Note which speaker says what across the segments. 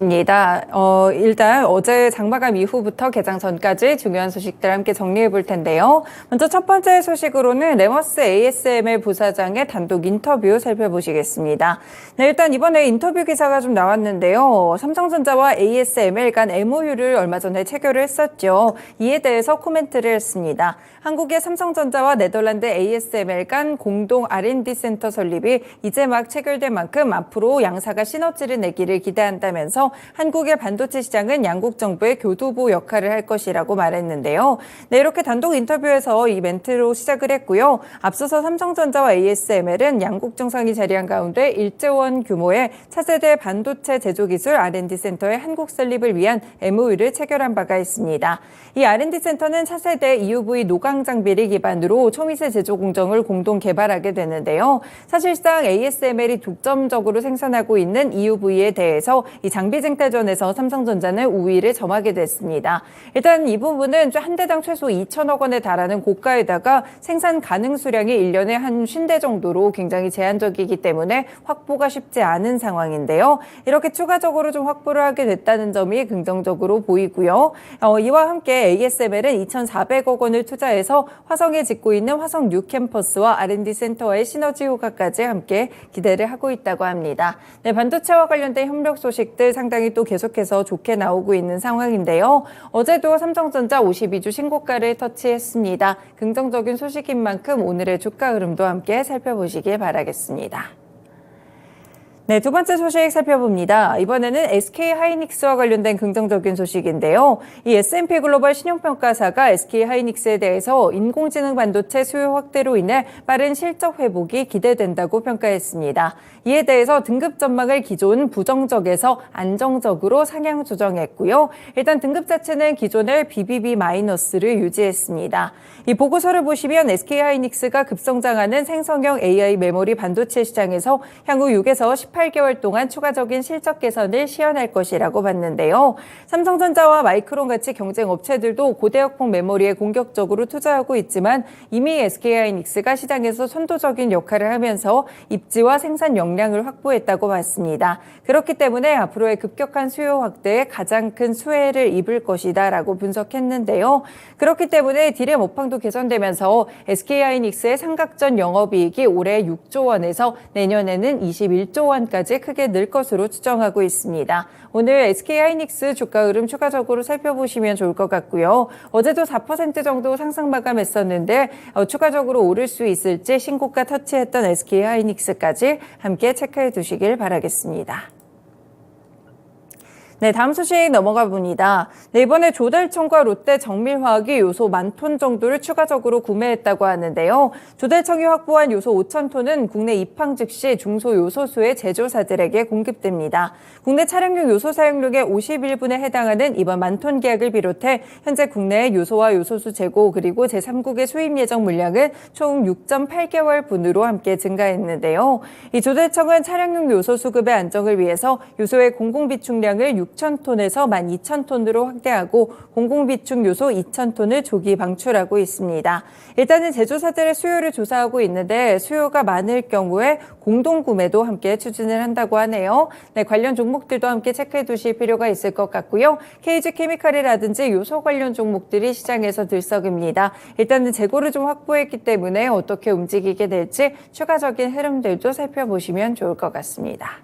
Speaker 1: 입니다. 일단 어제 장마감 이후부터 개장 전까지 중요한 소식들 함께 정리해 볼 텐데요. 먼저 첫 번째 소식으로는 레머스 ASML 부사장의 단독 인터뷰 살펴보시겠습니다. 네, 일단 이번에 인터뷰 기사가 좀 나왔는데요. 삼성전자와 ASML 간 MOU를 얼마 전에 체결을 했었죠. 이에 대해서 코멘트를 했습니다. 한국의 삼성전자와 네덜란드 ASML 간 공동 R&D 센터 설립이 이제 막 체결될 만큼 앞으로 양사가 시너지를 내기를 기대한다면서 한국의 반도체 시장은 양국 정부의 교두보 역할을 할 것이라고 말했는데요. 네, 이렇게 단독 인터뷰에서 이 멘트로 시작을 했고요. 앞서서 삼성전자와 ASML은 양국 정상이 자리한 가운데 1조 원 규모의 차세대 반도체 제조기술 R&D 센터의 한국 설립을 위한 MOU를 체결한 바가 있습니다. 이 R&D 센터는 차세대 EUV 노광 장비를 기반으로 초미세 제조 공정을 공동 개발하게 되는데요. 사실상 ASML이 독점적으로 생산하고 있는 EUV에 대해서 이 장비 쟁탈전에서 삼성전자는 우위를 점하게 됐습니다. 일단 이 부분은 한 대당 최소 2천억 원에 달하는 고가에다가 생산 가능 수량이 1년에 한 50대 정도로 굉장히 제한적이기 때문에 확보가 쉽지 않은 상황인데요. 이렇게 추가적으로 좀 확보를 하게 됐다는 점이 긍정적으로 보이고요. 이와 함께 ASML은 2,400억 원을 투자해서 화성에 짓고 있는 화성 6 캠퍼스와 R&D 센터의 시너지 효과까지 함께 기대를 하고 있다고 합니다. 네, 반도체와 관련된 협력 소식들 상당히 또 계속해서 좋게 나오고 있는 상황인데요. 어제도 삼성전자 52주 신고가를 터치했습니다. 긍정적인 소식인 만큼 오늘의 주가 흐름도 함께 살펴보시길 바라겠습니다. 네, 두 번째 소식 살펴봅니다. 이번에는 SK하이닉스와 관련된 긍정적인 소식인데요. 이 S&P 글로벌 신용평가사가 SK하이닉스에 대해서 인공지능 반도체 수요 확대로 인해 빠른 실적 회복이 기대된다고 평가했습니다. 이에 대해서 등급 전망을 기존 부정적에서 안정적으로 상향 조정했고요. 일단 등급 자체는 기존의 BBB-를 유지했습니다. 이 보고서를 보시면 SK하이닉스가 급성장하는 생성형 AI 메모리 반도체 시장에서 향후 6에서 18개월 동안 추가적인 실적 개선을 시현할 것이라고 봤는데요. 삼성전자와 마이크론 같이 경쟁 업체들도 고대역폭 메모리에 공격적으로 투자하고 있지만 이미 SK하이닉스가 시장에서 선도적인 역할을 하면서 입지와 생산 역량을 확보했다고 봤습니다. 그렇기 때문에 앞으로의 급격한 수요 확대에 가장 큰 수혜를 입을 것이다라고 분석했는데요. 그렇기 때문에 딜의 업황도 개선되면서 SK하이닉스의 삼각전 영업이익이 올해 6조 원에서 내년에는 21조 원까지 크게 늘 것으로 추정하고 있습니다. 오늘 SK하이닉스 주가 흐름 추가적으로 살펴보시면 좋을 것 같고요. 어제도 4% 정도 상승 마감했었는데 추가적으로 오를 수 있을지 신고가 터치했던 SK하이닉스까지 함께 체크해 두시길 바라겠습니다. 네, 다음 소식 넘어가 봅니다. 네, 이번에 조달청과 롯데 정밀화학이 요소 10,000톤 정도를 추가적으로 구매했다고 하는데요. 조달청이 확보한 요소 5,000톤은 국내 입항 즉시 중소요소수의 제조사들에게 공급됩니다. 국내 차량용 요소 사용량의 51분에 해당하는 이번 10,000톤 계약을 비롯해 현재 국내의 요소와 요소수 재고 그리고 제3국의 수입 예정 물량은 총 6.8개월 분으로 함께 증가했는데요. 이 조달청은 차량용 요소 수급의 안정을 위해서 요소의 공공비축량을 6,000톤에서 12,000톤으로 확대하고 공공비축 요소 2,000톤을 조기 방출하고 있습니다. 일단은 제조사들의 수요를 조사하고 있는데 수요가 많을 경우에 공동구매도 함께 추진을 한다고 하네요. 네, 관련 종목들도 함께 체크해 두실 필요가 있을 것 같고요. KG케미칼이라든지 요소 관련 종목들이 시장에서 들썩입니다. 일단은 재고를 좀 확보했기 때문에 어떻게 움직이게 될지 추가적인 흐름들도 살펴보시면 좋을 것 같습니다.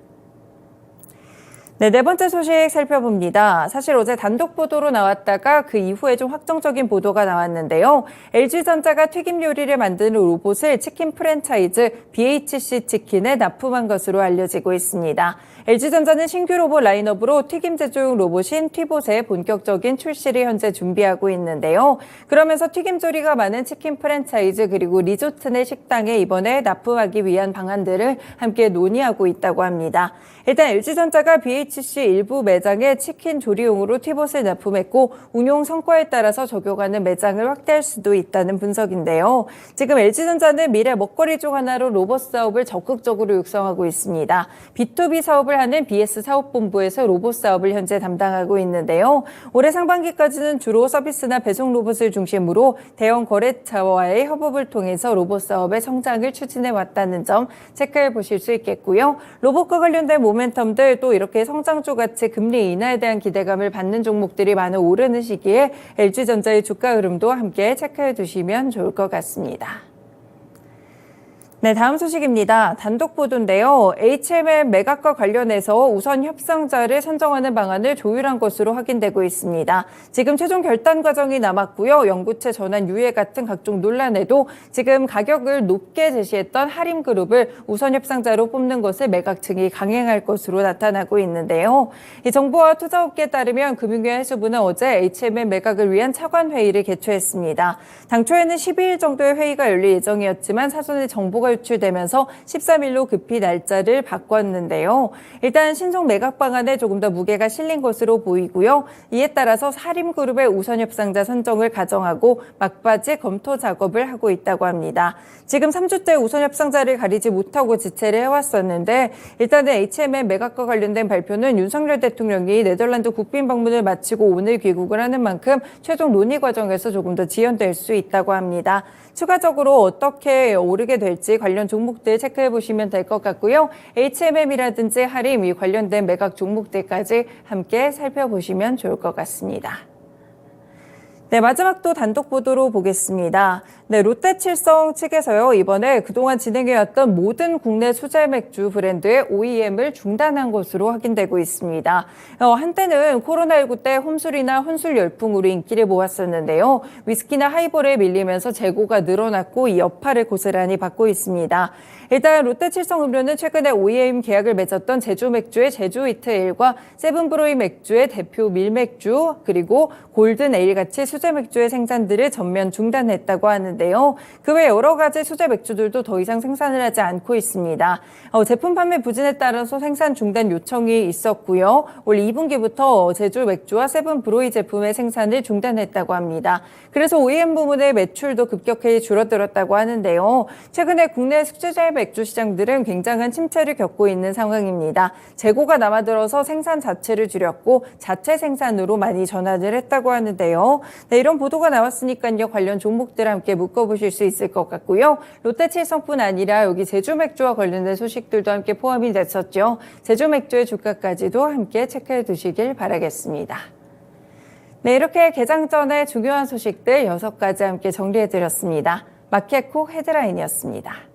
Speaker 1: 네, 네 번째 소식 살펴봅니다. 사실 어제 단독 보도로 나왔다가 그 이후에 좀 확정적인 보도가 나왔는데요. LG전자가 튀김 요리를 만드는 로봇을 치킨 프랜차이즈 BHC 치킨에 납품한 것으로 알려지고 있습니다. LG전자는 신규 로봇 라인업으로 튀김 제조용 로봇인 튀봇의 본격적인 출시를 현재 준비하고 있는데요. 그러면서 튀김 조리가 많은 치킨 프랜차이즈 그리고 리조트 내 식당에 이번에 납품하기 위한 방안들을 함께 논의하고 있다고 합니다. 일단 LG전자가 BHC 일부 매장에 치킨 조리용으로 튀봇을 납품했고 운용 성과에 따라서 적용하는 매장을 확대할 수도 있다는 분석인데요. 지금 LG전자는 미래 먹거리 중 하나로 로봇 사업을 적극적으로 육성하고 있습니다. B2B 사업을 하는 BS 사업본부에서 로봇 사업을 현재 담당하고 있는데요. 올해 상반기까지는 주로 서비스나 배송 로봇을 중심으로 대형 거래처와의 협업을 통해서 로봇 사업의 성장을 추진해 왔다는 점 체크해 보실 수 있겠고요. 로봇과 관련된 모멘텀들 또 이렇게 성장 성장주 같이 금리 인하에 대한 기대감을 받는 종목들이 많이 오르는 시기에 LG전자의 주가 흐름도 함께 체크해 두시면 좋을 것 같습니다. 네, 다음 소식입니다. 단독 보도인데요. HMM 매각과 관련해서 우선 협상자를 선정하는 방안을 조율한 것으로 확인되고 있습니다. 지금 최종 결단 과정이 남았고요. 연구체 전환 유예 같은 각종 논란에도 지금 가격을 높게 제시했던 하림그룹을 우선 협상자로 뽑는 것을 매각 측이 강행할 것으로 나타나고 있는데요. 이 정부와 투자업계에 따르면 금융위와 해수부는 어제 HMM 매각을 위한 차관 회의를 개최했습니다. 당초에는 12일 정도의 회의가 열릴 예정이었지만 사전에 정보가 유출되면서 13일로 급히 날짜를 바꿨는데요. 일단 신속 매각 방안에 조금 더 무게가 실린 것으로 보이고요. 이에 따라서 하림그룹의 우선 협상자 선정을 가정하고 막바지 검토 작업을 하고 있다고 합니다. 지금 3주째 우선 협상자를 가리지 못하고 지체를 해왔었는데 일단은 HMM 매각과 관련된 발표는 윤석열 대통령이 네덜란드 국빈 방문을 마치고 오늘 귀국을 하는 만큼 최종 논의 과정에서 조금 더 지연될 수 있다고 합니다. 추가적으로 어떻게 오르게 될지 관련 종목들 체크해 보시면 될 것 같고요. HMM이라든지 하림 이 관련된 매각 종목들까지 함께 살펴보시면 좋을 것 같습니다. 네, 마지막 또 단독 보도로 보겠습니다. 네, 롯데칠성 측에서요, 이번에 그동안 진행해왔던 모든 국내 수제 맥주 브랜드의 OEM을 중단한 것으로 확인되고 있습니다. 한때는 코로나19 때 홈술이나 혼술 열풍으로 인기를 모았었는데요. 위스키나 하이볼에 밀리면서 재고가 늘어났고 이 여파를 고스란히 받고 있습니다. 일단 롯데칠성음료는 최근에 OEM 계약을 맺었던 제주 맥주의 제주 위트에일과 세븐브로이 맥주의 대표 밀맥주 그리고 골든 에일 같이 수제 맥주의 생산들을 전면 중단했다고 하는데요. 그 외 여러 가지 수제 맥주들도 더 이상 생산을 하지 않고 있습니다. 제품 판매 부진에 따라서 생산 중단 요청이 있었고요. 올 2분기부터 제주 맥주와 세븐브로이 제품의 생산을 중단했다고 합니다. 그래서 OEM 부문의 매출도 급격히 줄어들었다고 하는데요. 최근에 국내 수제 맥주 시장들은 굉장한 침체를 겪고 있는 상황입니다. 재고가 남아들어서 생산 자체를 줄였고 자체 생산으로 많이 전환을 했다고 하는데요. 네, 이런 보도가 나왔으니까요. 관련 종목들 함께 묶어보실 수 있을 것 같고요. 롯데칠성뿐 아니라 여기 제주 맥주와 관련된 소식들도 함께 포함이 됐었죠. 제주 맥주의 주가까지도 함께 체크해 두시길 바라겠습니다. 네, 이렇게 개장 전에 중요한 소식들 6가지 함께 정리해 드렸습니다. 마켓콕 헤드라인이었습니다.